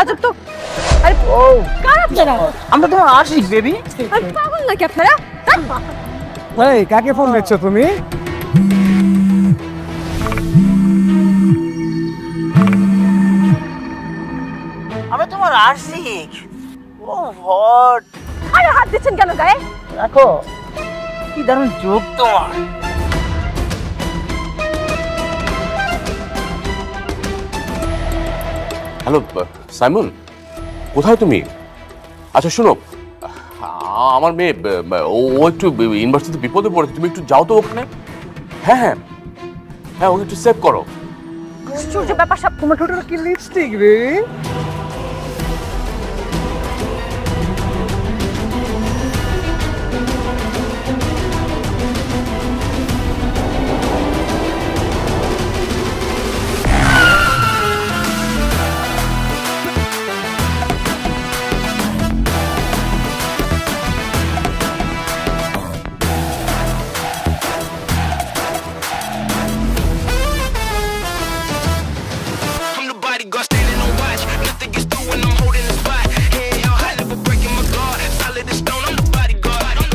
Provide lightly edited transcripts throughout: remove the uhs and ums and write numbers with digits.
আজব তো। আরে ও কার আপনারা? আমরা তোমার আশিক বেবি। আরে পাগল নাকি আপনারা? এই কাকে ফোন দিচ্ছ তুমি? আমরা তোমার আশিক। ও হট। আরে হাত দিচ্ছেন কেন গায়ে? রাখো, কি দারুণ যোগ তোমার। হ্যালো সাইমন, কোথায় তুমি? আচ্ছা শোনো, আমার মেয়ে ও একটু ইউনিভার্সিটিতে বিপদে পড়েছে, তুমি একটু যাও তো ওখানে। হ্যাঁ হ্যাঁ হ্যাঁ, ওকে একটু সেভ করো। আশ্চর্য ব্যাপার সব। তোমার ঠোঁটের কি লিপস্টিক রে? I'm the bodyguard standing on watch. Nothing gets through when I'm holding the spot. Head held high, never breaking my guard. Solid as stone, I'm the bodyguard. I'm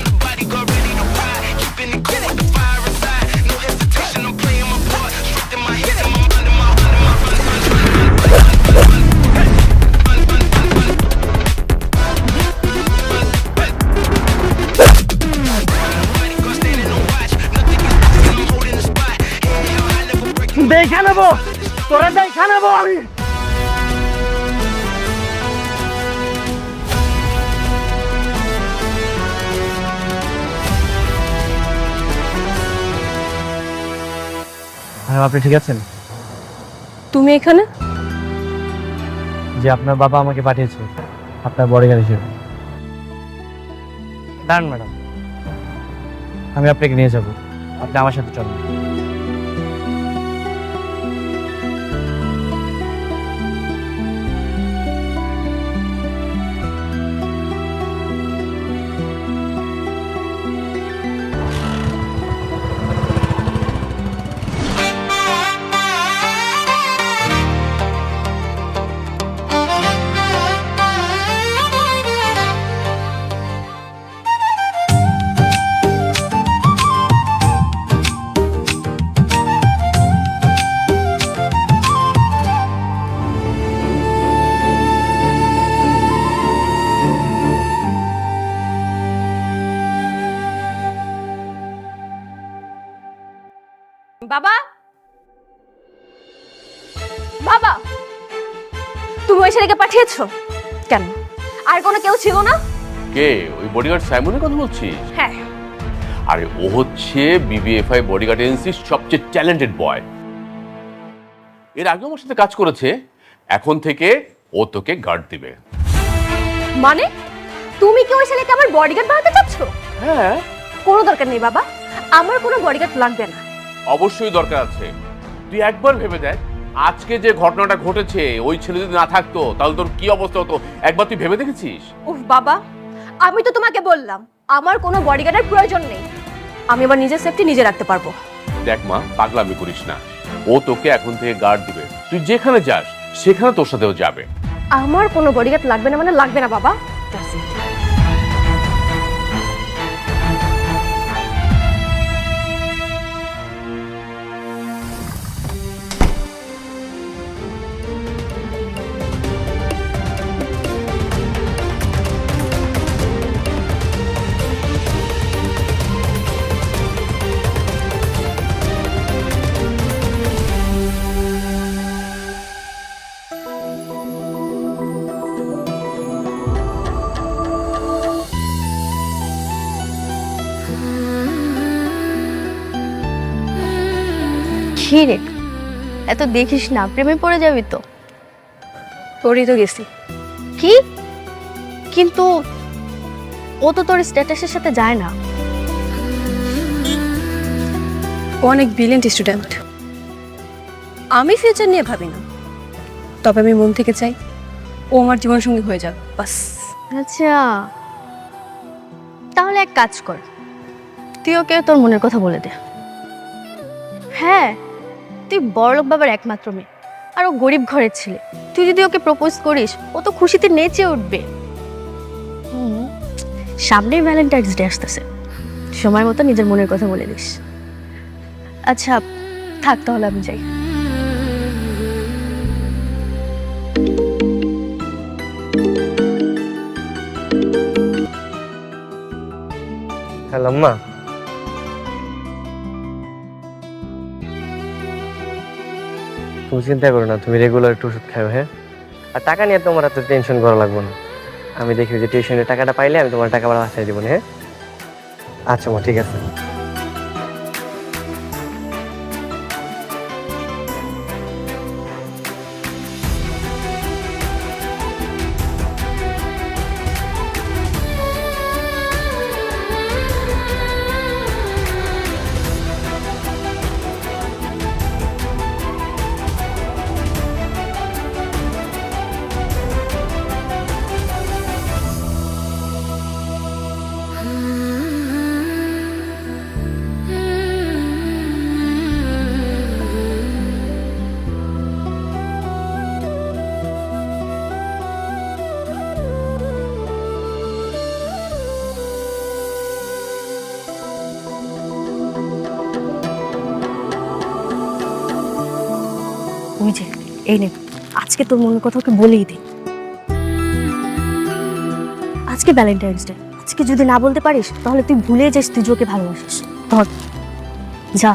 the bodyguard, ready to ride. Keeping it cool with the fire inside. No hesitation, I'm playing my part. Stripped in my hands, and my under my bodyguard standing on watch. Nothing gets through when I'm holding the spot. Head held high, never breaking দেখা নেবো, তোরা দেখা নেবো আমি। হ্যাঁ, আপনি ঠিক আছেন? তুমি এখানে? যে আপনার বাবা আমাকে পাঠিয়েছে আপনার বডিগার্ড হিসেবে। দাঁড়ান ম্যাডাম, আমি আপনাকে নিয়ে যাব, আপনি আমার সাথে চলুন। বাবা, বাবা, তুমি ওই ছেলেকে পাঠিয়েছো কেন? আর কোনো কেউ ছিল না? কে? ওই বডিগার্ড সাইমনের কথা বলছিস? হ্যাঁ। আরে ও হচ্ছে বিবিএফআই বডিগার্ড এজেন্সির সবচেয়ে ট্যালেন্টেড বয়। এর আগে আমার সাথে কাজ করেছে, এখন থেকে ও তোকে গার্ড দিবে। মানে তুমি কি ওই ছেলেকে আমার বডিগার্ড বানাতে চাচ্ছ? হ্যাঁ, কোনো দরকার নেই বাবা, আমার কোনো বডিগার্ড লাগবে না। অবশ্যই দরকার আছে। তুই একবার ভেবে দেখ, আজকে যে ঘটনাটা ঘটেছে ওই ছেলে যদি না থাকতো তাহলে তোর কি অবস্থা হতো, একবার তুই ভেবে দেখেছিস? উফ বাবা, আমি তো তোমাকে বললাম আমার কোনো বডিগার্ডের প্রয়োজন নেই, আমি আমার নিজের সেফটি নিজে রাখতে পারবো। দেখ মা, পাগলামি করিস না। ও তোকে এখন থেকে গার্ড দিবে, তুই যেখানে যাস সেখানে তোর সাথেও যাবে। আমার কোনো বডিগার্ড লাগবে না মানে লাগবে না বাবা। That's it. কি রে, এত দেখিস না, প্রেমে পড়ে যাবি তো। পড়েই তো গেছি। কি? কিন্তু ও তো তোর স্ট্যাটাসের সাথে যায় না। ও অনেক ব্রিলিয়েন্ট স্টুডেন্ট। আমি ফিউচার নিয়ে ভাবি না, তবে আমি মন থেকে চাই ও আমার জীবনসঙ্গী হয়ে যাক, বাস। আচ্ছা, তাহলে এক কাজ কর, তুই ওকে তোর মনের কথা বলে দে। হ্যাঁ, তুই বড়লোক বাবার একমাত্র মেয়ে, আর ও গরিব ঘরের ছেলে, তুই যদি ওকে প্রপোজ করিস ও তো খুশিতে নেচে উঠবে। সামনেই ভ্যালেন্টাইন্স ডে আসতেছে, সময় মতো নিজের মনের কথা বলে দিস। আচ্ছা থাক, তাহলে আমি যাই। হ্যালো আম্মা, তুমি চিন্তা করো না, তুমি রেগুলার একটু ওষুধ খাও, হ্যাঁ? আর টাকা নিয়ে তোমার এত টেনশন করা লাগবে না। আমি দেখি যে টিউশনের টাকাটা পাইলে আমি তোমার টাকা আবার বাঁচাই দেবো, হ্যাঁ? আচ্ছা মা, ঠিক আছে। ওই যে এই নে, আজকে তোর মনের কথা ওকে বলেই দে। আজকে ভ্যালেন্টাইন্স ডে, আজকে যদি না বলতে পারিস তাহলে তুই ভুলে যাস তুই যে ওকে ভালোবাসিস। ধর যা।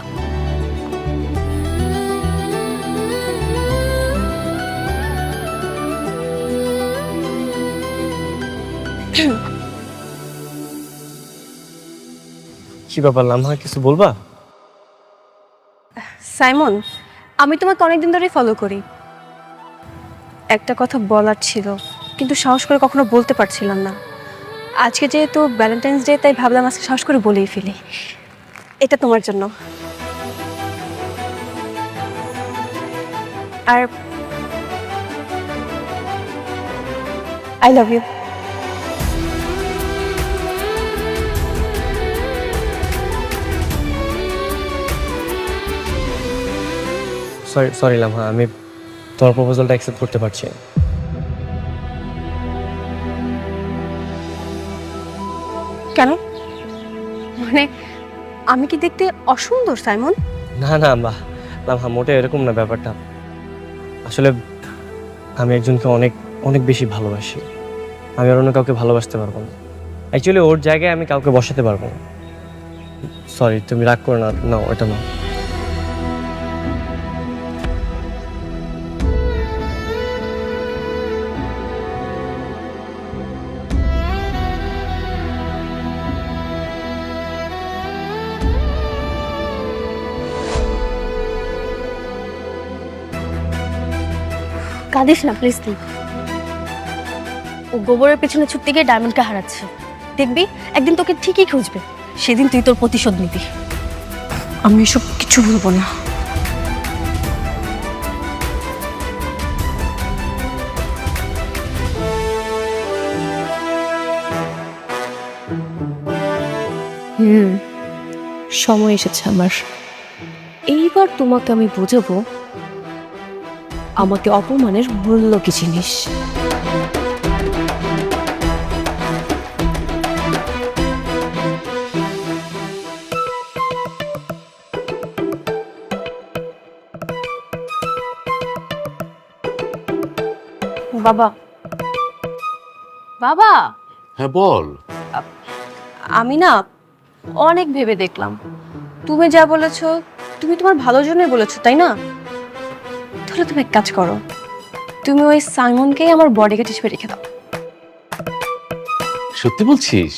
কি ব্যাপার লামহা, কিছু বলবা? সাইমন, আমি তোমাকে অনেকদিন ধরেই ফলো করি। একটা কথা বলার ছিল, কিন্তু সাহস করে কখনো বলতে পারছিলাম না। আজকে যেহেতু ভ্যালেন্টাইন্স ডে, তাই ভাবলাম আজকে সাহস করে বলেই ফেলি। এটা তোমার জন্য। আর I love you. Sorry sorry Lamha, আমি তোমার প্রপোজালটা অ্যাকসেপ্ট করতে পারছি না। কেন? মানে আমি কি দেখতে অসুন্দর সাইমন? না না লামহা, মোটে এরকম না ব্যাপারটা। আসলে আমি একজনকে অনেক অনেক বেশি ভালোবাসি। আমি আর অন্য কাউকে ভালোবাসতে পারবো না। অ্যাকচুয়ালি ওর জায়গায় আমি কাউকে বসাতে পারবো না। সরি, তুমি রাগ করো না। না, ওটা না। কাঁদিস না প্লিজ তুই। ও গোবরের পেছনে ছুটতে গিয়ে ডায়মন্ডকে হারাচ্ছে। দেখবি একদিন তোকে ঠিকই খুঁজবে, সেদিন তুই তোর প্রতিশোধ নিবি। আমি এসব কিছু বলবো না। সময় এসেছে আমার। এইবার তোমাকে আমি বোঝাবো আমাকে অপমানের মূল্য কি জিনিস। বাবা, বাবা, হ্যাঁ বল। আমি না অনেক ভেবে দেখলাম, তুমি যা বলেছো তুমি তোমার ভালোর জন্যই বলেছো, তাই না? তাহলে তুমি এক কাজ করো, তুমি ওই সাইমনকেই আমার বডিগার্ড হিসেবে রেখে দাও। সত্যি বলছিস?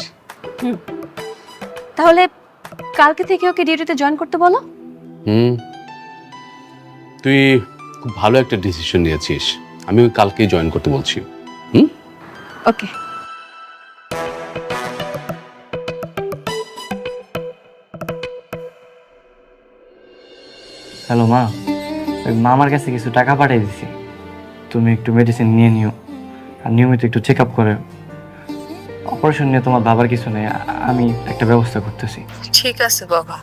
তাহলে কালকে থেকে ওকে ডিউটিতে জয়েন করতে বলো। তুই খুব ভালো একটা ডিসিশন নিয়েছিস। আমি ওই কালকেই জয়েন করতে বলছি। ওকে। হ্যালো মা, ওই মামার কাছে কিছু টাকা পাঠিয়ে দিছি, তুমি একটু মেডিসিন নিয়ে নিও আর নিয়মিত একটু চেক আপ করে। অপারেশন নিয়ে তোমার বাবার কিছু নেই, আমি একটা ব্যবস্থা করতেছি। ঠিক আছে বাবা,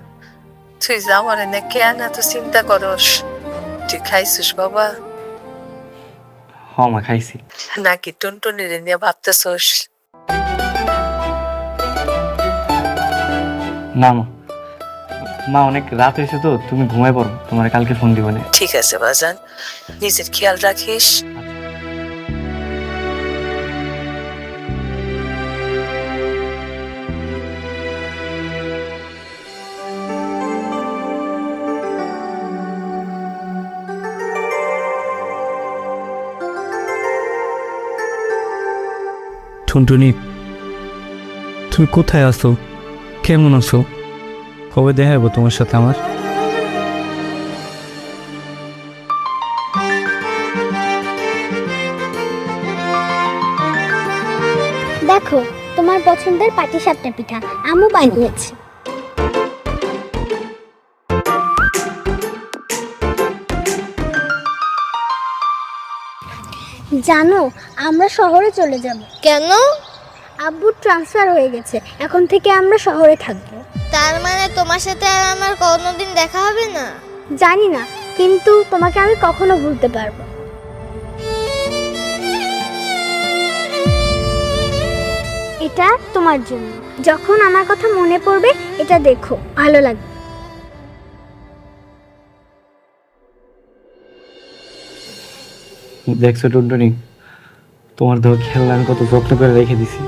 তুই যা মরে না কেন এত চিন্তা করস? তুই খাইছিস বাবা? মা খাইছি। নাকি টুনটুনির নিয়ে ভাবতেছস? না মা, মা অনেক রাত হয়েছে তো, তুমি ঘুমায় পড়ো, তোমার কালকে ফোন দিব না। ঠিক আছে বাজান, নিজের খেয়াল রাখিস। টুনটুনি, তুমি কোথায় আছো? কেমন আছো? কবে দেখা যাবো তোমার সাথে আমার? দেখো, তোমার পছন্দের পাটিসাপটা পিঠা আম্মু বানিয়েছে। জানো, আমরা শহরে চলে যাব। কেন? আব্বুর ট্রান্সফার হয়ে গেছে, এখন থেকে আমরা শহরে থাকবো। তার মানে তোমার সাথে আর আমার কোনোদিন দেখা হবে না? জানি না, কিন্তু তোমাকে আমি কখনো ভুলতে পারবো। এটা তোমার জন্য, যখন আমার কথা মনে পড়বে এটা দেখো, ভালো লাগবে। দেখছো টুনটুনি, তোমার দেহ খেলনা আমি কত যত্ন করে রেখে দিছি।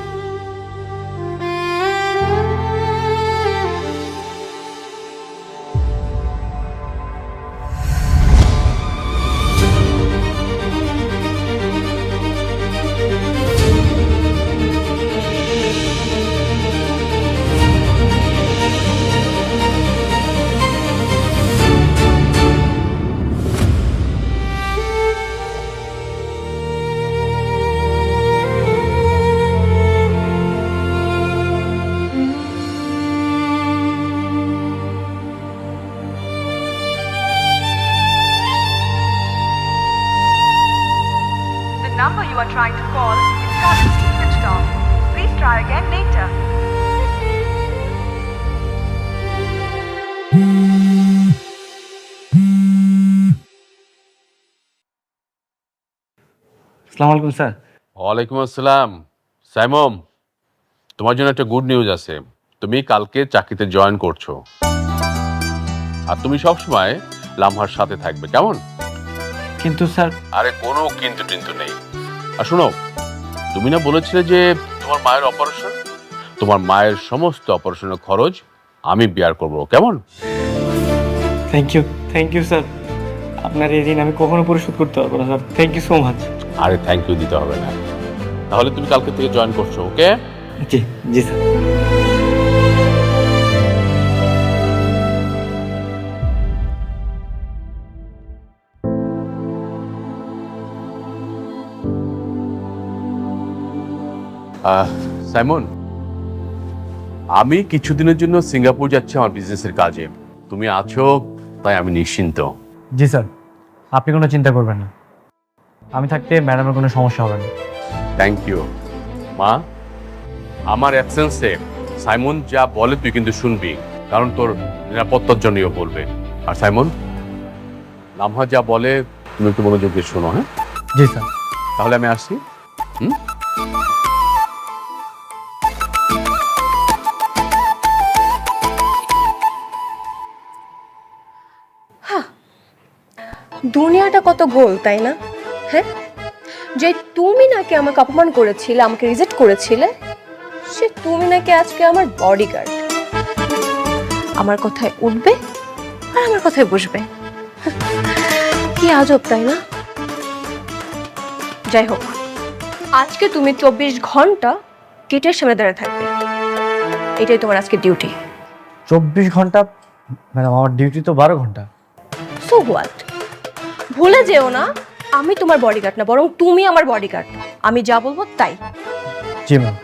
The number you are trying to call is currently switched off. Please try again later. আসসালামু আলাইকুম স্যার। ওয়ালাইকুম আসসালাম। সাইমন, তোমার জন্য একটা গুড নিউজ আছে। তুমি কালকে চাকরিতে জয়েন করছো, আর তুমি সবসময় লামহার সাথে থাকবে, কেমন? কিন্তু স্যার। আরে কোনো কিন্তু টিন্তু নেই। আর শোনো, তুমি না বলেছিলে যে তোমার মায়ের অপারেশন, তোমার মায়ের সমস্ত অপারেশনের খরচ আমি বিয়ার করবো, কেমন? Thank you sir. আপনার এই ঋণ আমি কখনো পরিশোধ করতে পারবো না sir. Thank you so much. আরে থ্যাংক ইউ দিতে হবে না। তাহলে তুমি কালকে থেকে জয়েন করছো, ওকে? জি জি স্যার। সাইমন, আমি কিছুদিনের জন্য সিঙ্গাপুর যাচ্ছি আমার বিজনেসের কাজে। তুমি আছো তাই আমি নিশ্চিন্ত। জি স্যার, আপনি কোনো চিন্তা করবেন না, আমি থাকতে ম্যাডামের কোনো সমস্যা হবে না। থ্যাংক ইউ মা। আমার অ্যাবসেন্সে সাইমন যা বলে তুই কিন্তু শুনবি, কারণ তোর নিরাপত্তার জন্যই বলবে। আর সাইমন, লামহা যা বলে তুমি একটু মনোযোগ দিয়ে শোনো, হ্যাঁ? জি স্যার। তাহলে আমি আসছি। দুনিয়াটা কত গোল, তাই না? হ্যাঁ, যে তুমি নাকি আমাকে অপমান করেছিলে, আমাকে রিজেক্ট করেছিলে, সে তুমি নাকি আজকে আমার বডিগার্ড। আমার কথায় উঠবে আর আমার কথায় বসবে। কি আজব, তাই না? যাই হোক, আজকে তুমি 24 ঘন্টা গেটের সামনে দাঁড়িয়ে থাকবে, এটাই তোমার আজকে ডিউটি। 24 ঘন্টা? ম্যাডাম, আমার ডিউটি তো 12 ঘন্টা। So what? ভুলে যেও না, আমি তোমার বডিগার্ড না, বরং তুমি আমার বডিগার্ড। আমি যা বলবো তাই। জি ম্যাম।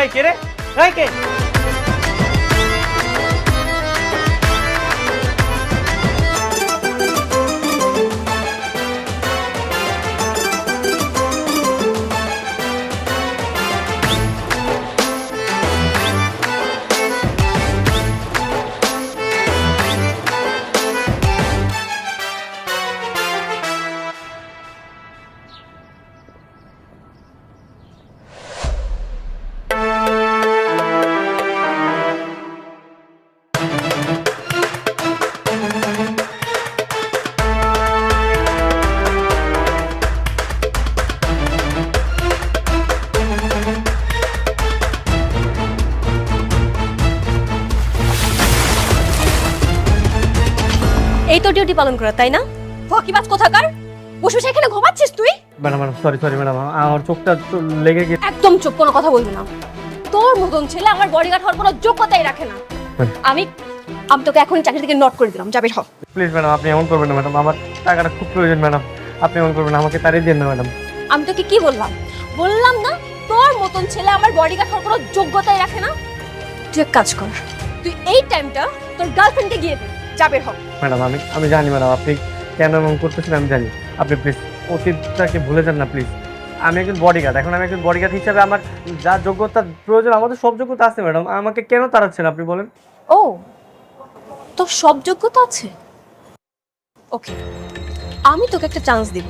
এই কে রে, এই কে? এই তো ডিউটি পালন করা, তাই না? ফকিবাজ কোথাকার, বসে বসে এখানে ঘুমাচ্ছিস তুই? ম্যাডাম সরি ম্যাডাম, আমার চোখটা লেগে গেছে। একদম চুপ, কোনো কথা বলবি না। তোর মতন ছেলে আমার বডিগার্ড হওয়ার কোনো যোগ্যতাই রাখে না। আমি তোকে এখনই চাকরি থেকে নট করে দিলাম, যাবে হ। প্লিজ ম্যাডাম, আপনি এমন করবেন না ম্যাডাম, আমার টাকাটা খুব প্রয়োজন ম্যাডাম, আপনি এমন করবেন না, আমাকে তাড়িয়ে দিন না ম্যাডাম। আমি তোকে কি বললাম? বললাম না তোর মতন ছেলে আমার বডিগার্ড হওয়ার কোনো যোগ্যতাই রাখে না। তুই এক কাজ কর, তুই এই টাইমটা তোর গার্লফ্রেন্ডকে গিয়ে দে, যাবে হ। ম্যাডাম আমি জানি ম্যাডাম আপনি কেন এমন করতেছেন, আমি জানি। আপনি প্লিজ অতীতটাকে ভুলে যান না প্লিজ। আমি একজন বডিগার্ড, এখন আমি একজন বডিগার্ড হিসাবে আমার যা যোগ্যতা প্রয়োজন, আমাদের সব যোগ্যতা আছে ম্যাডাম, আমাকে কেন তাড়াচ্ছেন আপনি বলেন? ও, তোর সব যোগ্যতা আছে? ওকে, আমি তোকে একটা চান্স দিব,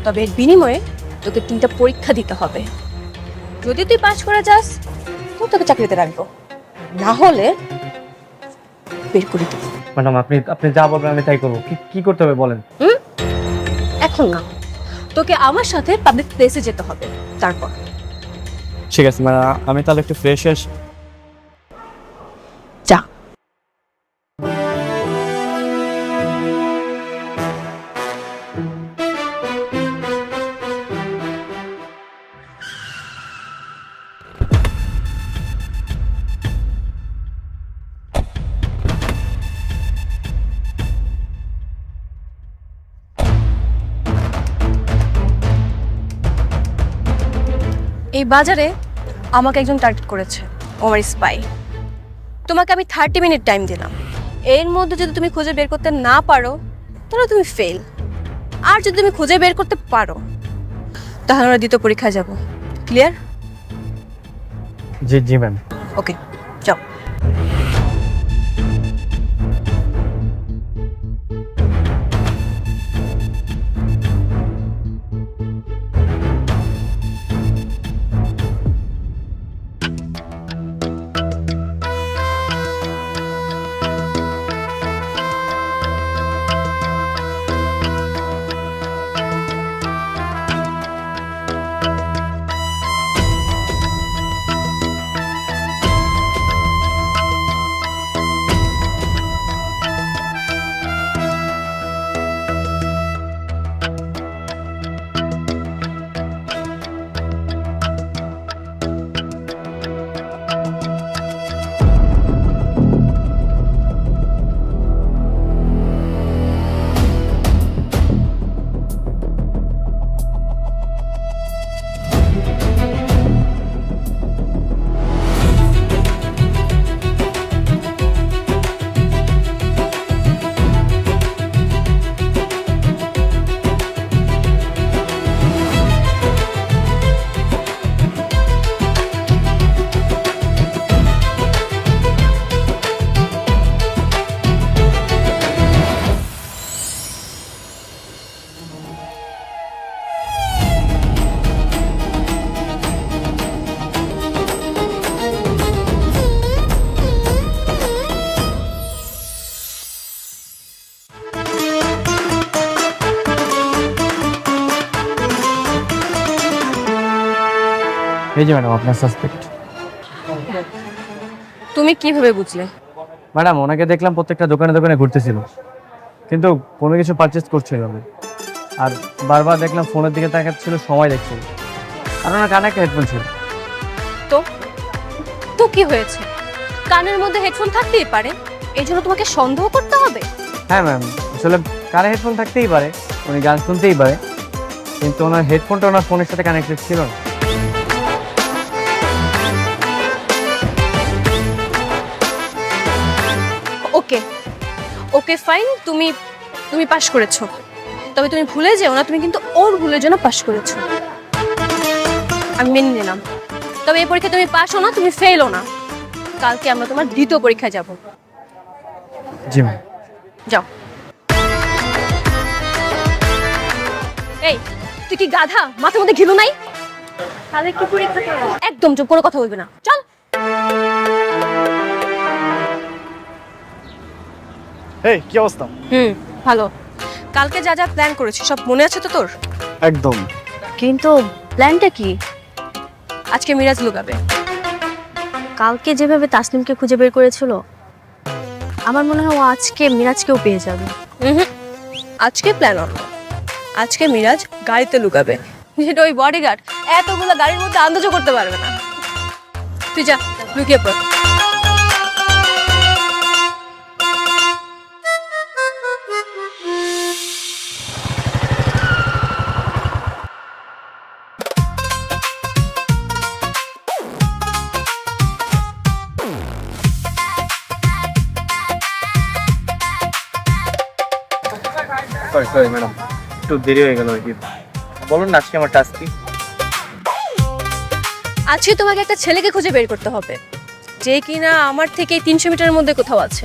তবে এর বিনিময়ে তোকে 3টা পরীক্ষা দিতে হবে। যদি তুই পাস করে যাস তো তোকে চাকরিতে রাখবো, না হলে বের করে দেবো। ম্যাডাম আপনি যা বলবেন আমি তাই করবো। কি করতে হবে বলেন? এখন না, তোকে আমার সাথে পাবলিক প্লেসে যেতে হবে, তারপর। ঠিক আছে ম্যাডাম, আমি তাহলে একটু ফ্রেশ যা। এই বাজারে আমাকে একজন টার্গেট করেছে, আমার স্পাই। তোমাকে আমি 30 মিনিট টাইম দিলাম, এর মধ্যে যদি তুমি খুঁজে বের করতে না পারো তাহলে তুমি ফেল, আর যদি তুমি খুঁজে বের করতে পারো তাহলে আমরা দ্বিতীয় পরীক্ষায় যাব। ক্লিয়ার? জি ম্যাম। ওকে, যাও। এই যে ম্যাডাম আপনার সাসপেক্ট। তুমি কিভাবে বুঝলে? ম্যাডাম ওনাকে দেখলাম প্রত্যেকটা দোকানে দোকানে ঘুরতেছিল, কিন্তু কোনো কিছু পারচেজ করছিল না, আর বারবার দেখলাম ফোনের দিকে তাকাচ্ছিল, সময় দেখছিল, আর ওনার কানে একটা হেডফোন ছিল। তো কি হয়েছে? কানের মধ্যে হেডফোন থাকতেই পারে, এই জন্য তোমাকে সন্দেহ করতে হবে? হ্যাঁ ম্যাম, আসলে কানে হেডফোন থাকতেই পারে, উনি গান শুনতেই পারে, কিন্তু ওনার হেডফোনটা ওনার ফোনের সাথে কানেক্টেড ছিল না। ওকে ওকে ফাইন, তুমি তুমি পাশ করেছো, তবে তুমি ভুলে যেও না তুমি কিন্তু ওর ভুলের জন্য পাশ করেছো। আমি মেনে নিলাম, তবে এই পরীক্ষা তুমি পাসও না, তুমি ফেলও না। কালকে আমরা তোমার দ্বিতীয় পরীক্ষায় যাব। জি ম্যাম। যাও। এই তুই কি গাধা, মাথার মধ্যে ঘিলু নাই? তাহলে কি পরীক্ষা করব? একদম চুপ, কোনো কথা বলবি না, চল। এই কি অবস্থা? ভালো। কালকে যা যা প্ল্যান করেছি সব মনে আছে তো তোর? একদম। কিন্তু প্ল্যানটা কি? আজকে মিরাজ লুকাবে। কালকে যেভাবে তাসনিমকে খুঁজে বের করেছিল, আমার মনে হয় ও আজকে মিরাজকেও পেয়ে যাবে। আজকে প্ল্যান অন্য। আজকে মিরাজ গাড়িতে লুকাবে, যেটা ওই বডিগার্ড এতগুলো গাড়ির মধ্যে আন্দাজও করতে পারবে না। তুই যা, লুকিয়ে পড়। সরি ম্যাডাম, একটু দেরি হয়ে গেল আর কি। বলুন না আজকে আমার টাস্ক কি? আজকে তোমাকে একটা ছেলেকে খুঁজে বের করতে হবে, যে কিনা আমার থেকে 300 মিটারের মধ্যে কোথাও আছে।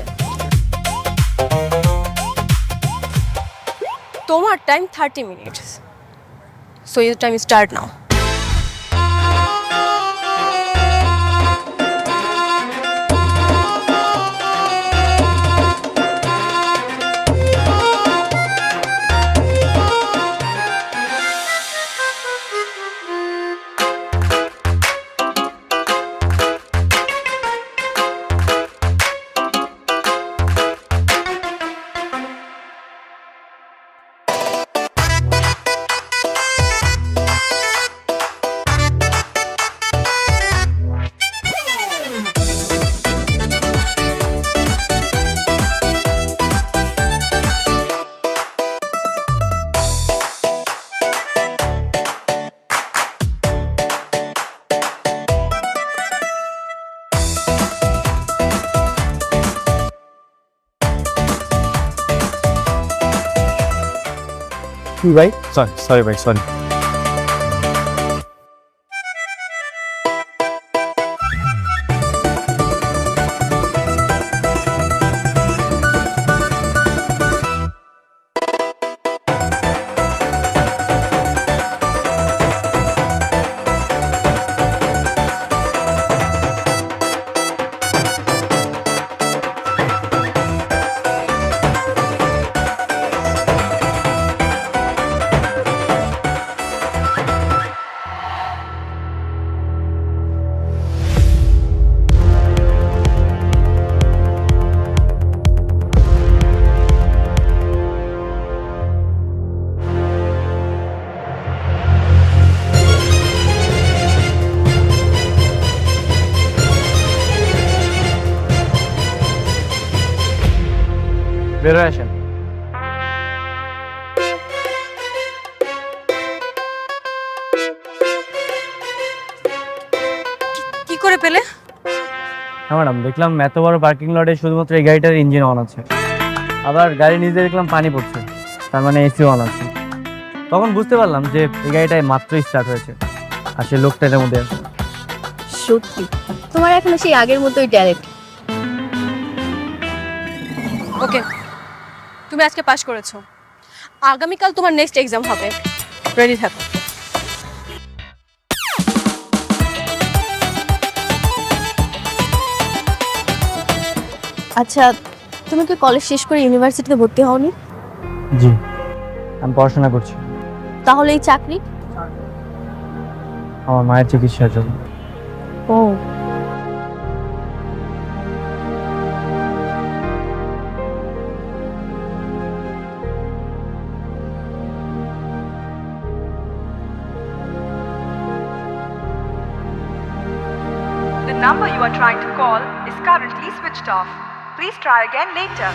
তোমার time 30 minutes, so your time start now. কি ভাই? সরি ভাই, সরি। বের হয়ে আসেন। কি করে পেলে? হ্যাঁ ম্যাডাম, দেখলাম এত বড় পার্কিং লটে শুধুমাত্র এই গাড়িটার ইঞ্জিন অন আছে, আবার গাড়ি নিজে দেখলাম পানি পড়ছে, তার মানে এসি অন আছে। তখন বুঝতে পারলাম যে এই গাড়িটাই মাত্রই স্টার্ট হয়েছে, আর সে লোকটা এর মধ্যে আছে। সত্যি তোমার এখনো সেই আগের মতোই ট্যালেন্ট। ওকে, তুমি আজকে পাশ করেছো, আগামীকাল তোমার নেক্সট এক্সাম হবে, রেডি থাকো। আচ্ছা, তুমি কি কলেজ শেষ করে ইউনিভার্সিটিতে ভর্তি হওনি? জি, আমি পড়াশোনা করছি। তাহলে এই চাকরি? আমার মায়ের চিকিৎসার জন্য। ও, The number you are trying to call is currently switched off. Please try again later.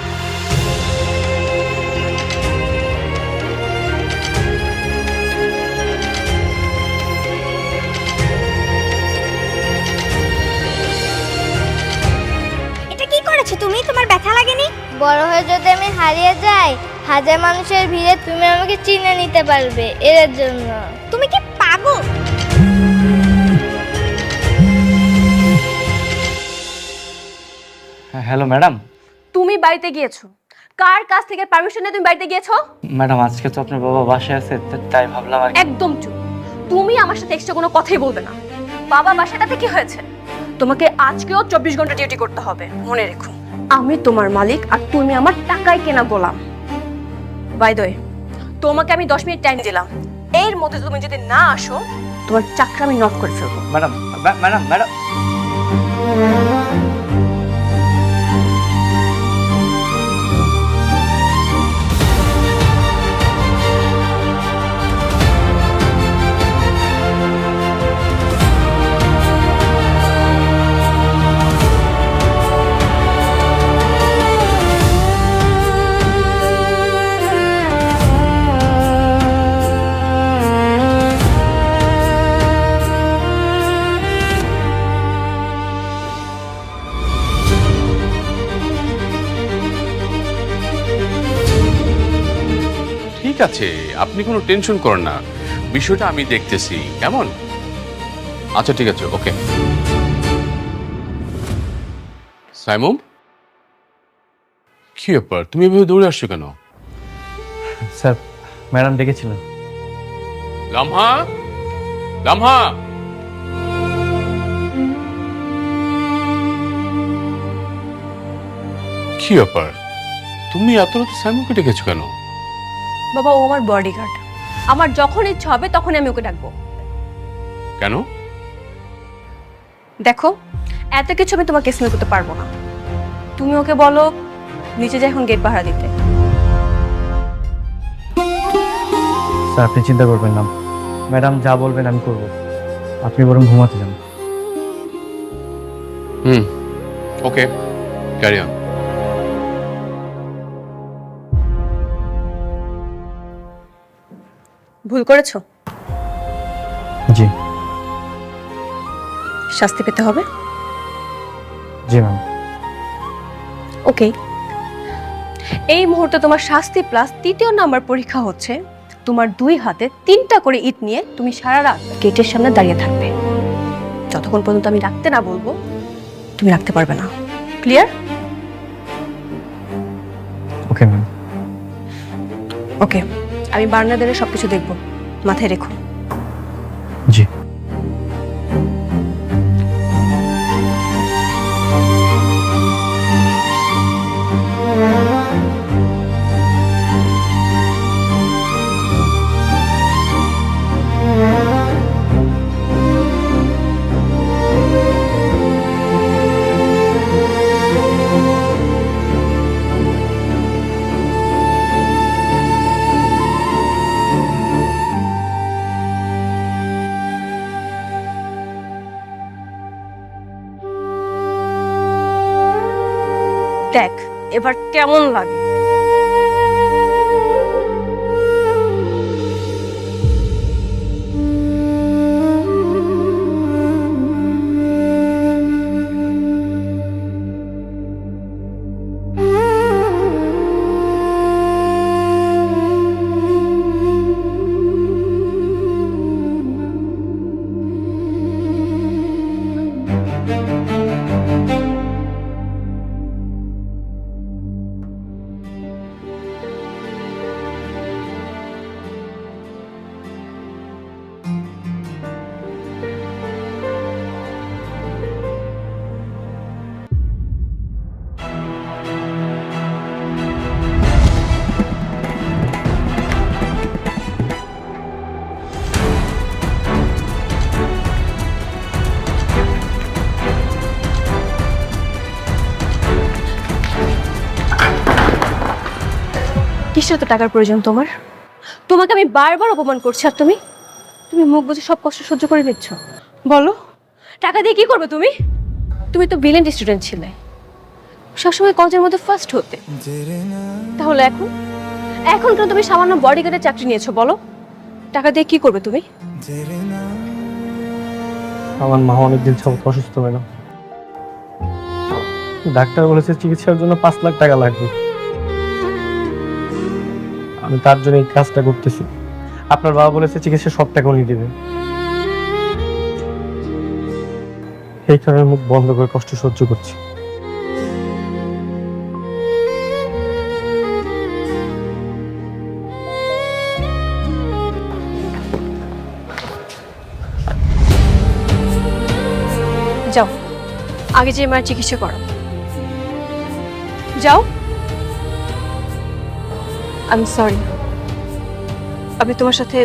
এটা কি করেছো তুমি? তোমার ব্যথা লাগেনি? বড় হয়ে যদি আমি হারিয়ে যাই, হাজার মানুষের ভিড়ে তুমি আমাকে চিনে নিতে পারবে, এর জন্য। তুমি কি পাগল? Hello madam. তুমি বাড়িতে গিয়েছো, কার কাছ থেকে পারমিশন নিয়ে তুমি বাড়িতে গিয়েছো? ম্যাডাম আজকে তো আপনার বাবা বাসায় আছে, তাই ভাবলাম আর একদম চুপ। তুমি আমার সাথে এক্সট্রা কোনো কথাই বলবে না। বাবা বাসাটাতে কি হয়েছে? তোমাকে আজকেও 24 ঘন্টা ডিউটি করতে হবে, মনে রেখো। আমি তোমার মালিক আর তুমি আমার টাকায় কেনা গোলাম। বাই দ্য ওয়ে, তোমাকে আমি 10 মিনিট টাইম দিলাম, এর মধ্যে তুমি যদি না আসো তোমার চাকরি আমি নক করে ফেলবো। ম্যাডাম ম্যাডাম ম্যাডাম ঠিক আছে, আপনি কোনো টেনশন করেন না, বিষয়টা আমি দেখতেছি, কেমন? আচ্ছা ঠিক আছে, ওকে। সাইমুম, কি ব্যাপার, তুমি এভাবে দৌড়ে আসছো কেন? স্যার, ম্যাডাম ডেকেছিলেন। লামহা, লামহা। কি ব্যাপার, তুমি এত রাতে সাইমুমকে ডেকেছো কেন? বাবা, ও আমার বডিগার্ড, আমার যখন ইচ্ছা হবে তখনই আমি ওকে ডাকবো। কেন? দেখো, এত কিছু আমি তোমাকে এক্সপ্লেন করতে পারবো না। তুমি ওকে বলো নিচে যাই এখন গেট পাহারা দিতে। স্যার আপনি চিন্তা করবেন না, ম্যাডাম যা বলবেন আমি করব, আপনি বরং ঘুমাতে যান। ওকে, ক্যারি অন। ভুল করেছো, জি শাস্তি পেতে হবে। জি ম্যাম। ওকে, এই মুহূর্তে তোমার শাস্তি প্লাস 3য় নাম্বার পরীক্ষা হচ্ছে তোমার 2 হাতে 3টা করে ইট নিয়ে তুমি সারা রাত গেটের সামনে দাঁড়িয়ে থাকবে। যতক্ষণ পর্যন্ত আমি রাখতে না বলবো তুমি রাখতে পারবে না। ক্লিয়ার? Okay ma'am. ওকে, আমি বার্নাদেরে সবকিছু দেখবো, মাথায় রেখো। জি। দেখ এবার কেমন লাগে। কিসের তো টাকার প্রয়োজন তোমার? তোমাকে আমি বারবার অপমান করছি আর তুমি তুমি মুখ বুঝে সব কষ্ট সহ্য করে নিচ্ছ। বলো, টাকা দিয়ে কি করবে তুমি? তুমি তো ব্রিলিয়েন্ট স্টুডেন্ট ছিলে, সবসময় কলেজের মধ্যে ফার্স্ট হতে, তাহলে এখন এখন কেন তুমি সামান্য বডিগার্ডের চাকরি নিয়েছো? বলো, টাকা দিয়ে কি করবে তুমি? আমার মা অনেকদিন যাবত অসুস্থ ম্যাডাম, ডাক্তার বলেছে চিকিৎসার জন্য 5 লাখ টাকা লাগবে। আমি তার জন্য এই কাজটা করতেছি। আপনার বাবা বলেছে চিকিৎসা সব টাকা উনি দেবে, এই কারণে মুখ বন্ধ করে কষ্ট সহ্য করছি। যাও, আগে যে মায়ের চিকিৎসা করো। যাও। আই এম সরি, আমি তোমার সাথে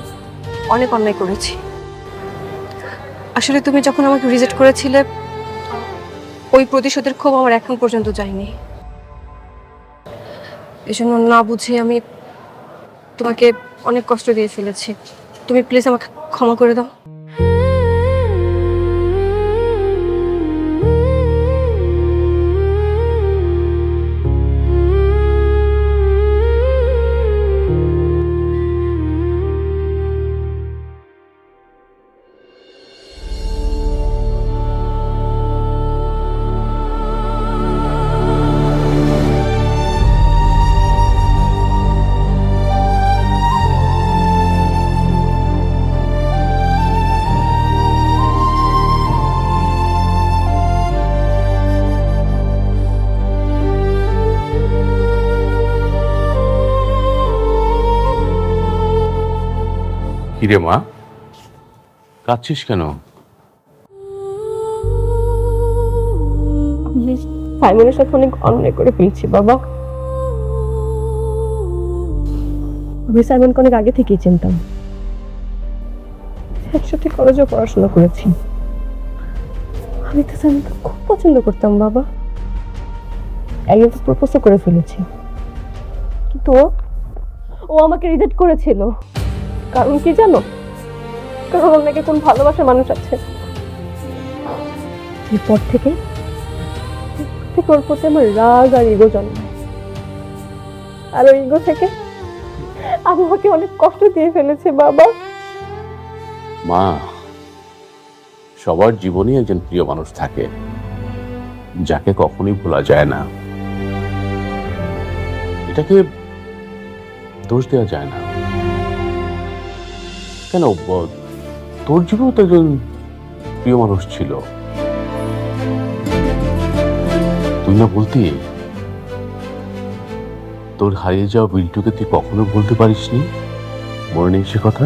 অনেক অন্যায় করেছি। আসলে তুমি যখন আমাকে রিজেক্ট করেছিলে, ওই প্রতিশোধের ক্ষোভ আমার এখন পর্যন্ত যায়নি। এজন্য না বুঝে আমি তোমাকে অনেক কষ্ট দিয়ে ফেলেছি। তুমি প্লিজ আমাকে ক্ষমা করে দাও। কিরে মা, কাঁদছিস কেন? সাইমনের সাথে অনেক অন্যায় করে ফেলছি বাবা। আমি সাইমনকে অনেক আগে থেকেই চিনতাম, একসাথে কলেজে পড়াশোনা করেছি। আমি তো সাইমনকে খুব পছন্দ করতাম বাবা। একদিন তো প্রপোজও করে ফেলেছি, কিন্তু ও আমাকে রিজেক্ট করেছিল। কারণ কি জানো? কারণ ওর নাকি কোন ভালোবাসার মানুষ আছে। এরপর থেকে ওর প্রতি আমার রাগ আর ইগো জন্মায়, আর ওই ইগো থেকে আমি ওকে অনেক কষ্ট দিয়ে ফেলেছি বাবা। মা, সবার জীবনে একজন প্রিয় মানুষ থাকে যাকে কখনোই ভোলা যায় না। এটাকে দোষ দেওয়া যায় না। কেন, তোর জীবনে তো একজন প্রিয় মানুষ ছিল, তুই না বলতি তোর হারিয়ে যাওয়া বিল্টুকে তুই কখনো বলতে পারিসনি? মনে নেই সে কথা?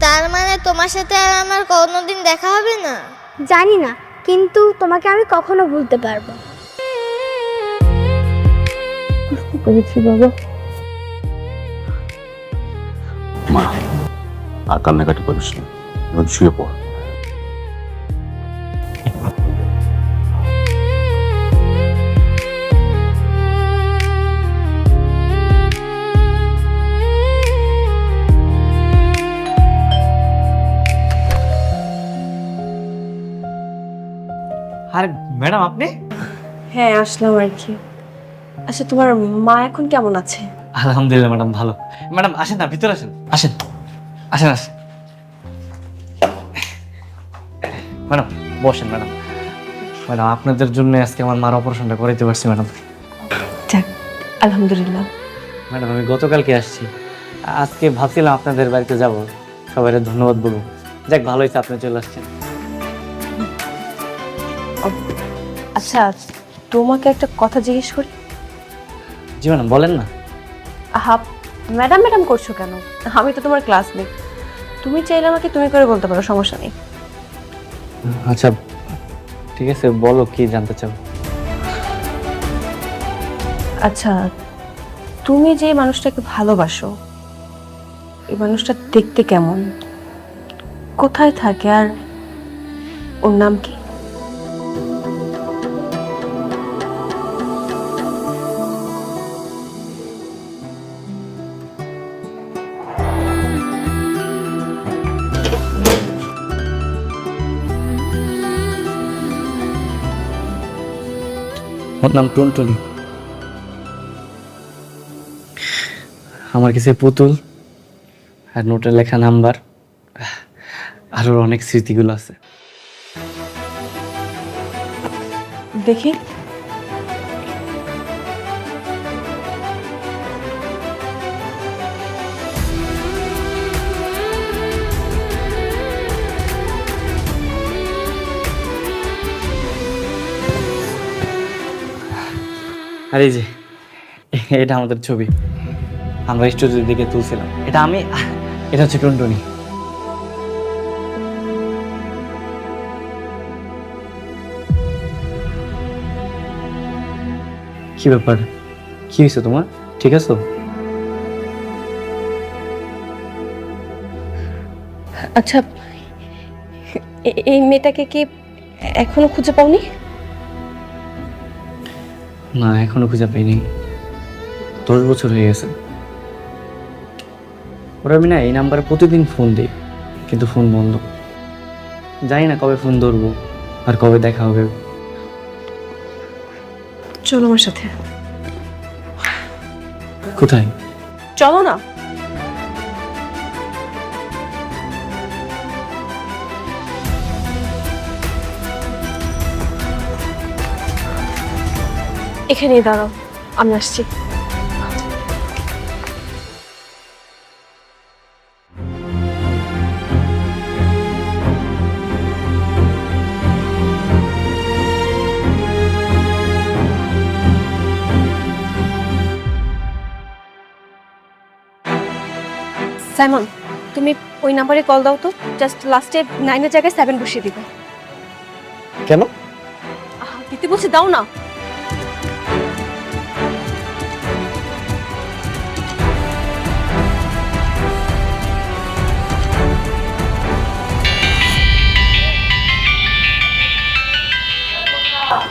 তার মানে তোমার সাথে আর আমার কোনোদিন দেখা হবে না? জানি না, কিন্তু তোমাকে আমি কখনো ভুলতে পারবো। বুঝতে পেরেছি বাবা। মা, আর কান্নাকাটি করিস না, এখন শুয়ে পড়। আর ম্যাডাম আপনি? হ্যাঁ, আসলাম আর কি। আচ্ছা, তোমার মা এখন কেমন আছে? আলহামদুলিল্লাহ ম্যাডাম, ভালো। ম্যাডাম আসেন না, ভিতরে আসেন, আসেন আসেন আসেন। ম্যাডাম বসেন। ম্যাডাম ম্যাডাম আপনাদের জন্য আজকে আমার মার অপারেশনটা করাইতে পারছি ম্যাডাম। যাক, আলহামদুলিল্লাহ। ম্যাডাম আমি গতকালকে আসছি, আজকে ভাবছিলাম আপনাদের বাড়িতে যাব, সবাই ধন্যবাদ বলবো। যাক, ভালো হয়েছে আপনি চলে আসছেন। আচ্ছা, তোমাকে একটা কথা জিজ্ঞেস করি? জি ম্যাডাম, বলেন না। আহা, ম্যাডাম ম্যাডাম করছো কেন? আমি তো তোমার ক্লাসমেট। তুমি চাইলে আমাকে তুমি করে বলতে পারো, সমস্যা নেই। আচ্ছা ঠিক আছে, বলো কি জানতে চাও। আচ্ছা, তুমি যে মানুষটাকে ভালোবাসো, এই মানুষটা দেখতে কেমন, কোথায় থাকে, আর ওর নাম কি? ওর নাম টুনটুনি। আমার কাছে পুতুল আর নোটে লেখা নাম্বার আর ওর অনেক স্মৃতিগুলো আছে। দেখি। আর এই যে এটা আমাদের ছবি, আমরা স্টুডিওর দিকে তুলছিলাম। এটা হচ্ছে টুনটুনি। কি ব্যাপার, কি হয়েছে তোমার? ঠিক আছো? আচ্ছা, এই মেয়েটাকে কি এখনো খুঁজে পাওনি? না, এখনো খুঁজে পাইনি। 10 বছর হয়ে গেছে। ওরা আমি না এই নাম্বারে প্রতিদিন ফোন দিই, কিন্তু ফোন বন্ধ। জানি না কবে ফোন ধরবো আর কবে দেখা হবে। চলো আমার সাথে। কোথায়? চলো না। এখানেই দাঁড়াও, আমি আসছি। সাইমন, তুমি ওই নাম্বারে কল দাও তো। জাস্ট লাস্টে 9 এর জায়গায় 7 বসিয়ে দিবে। কেন? দিতে বলছি, দাও না।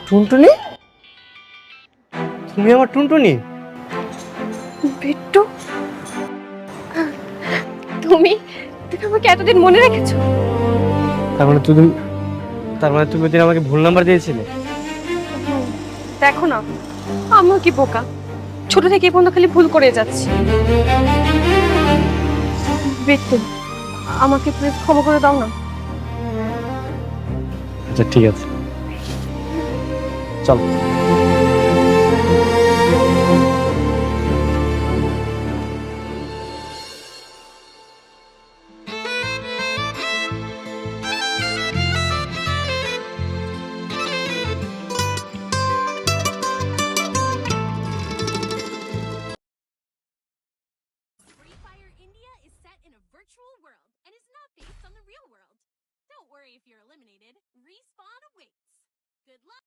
টুনটুনি, তুমি আমার টুনটুনি? বিট্টু, তুমি তুমি আমাকে এতদিন মনে রেখেছো? তার মানে তুমি ওদিন আমাকে ভুল নাম্বার দিয়েছিলে? দেখো না, আমিও কি বোকা, ছোট থেকে এই পর্যন্ত খালি ভুল করে যাচ্ছি। বিট্টু, আমাকে প্লিজ ক্ষমা করে দাও না। আচ্ছা ঠিক আছে, চল। virtual world and is not based on the real world. Don't worry if you're eliminated. Respawn awaits. Good luck!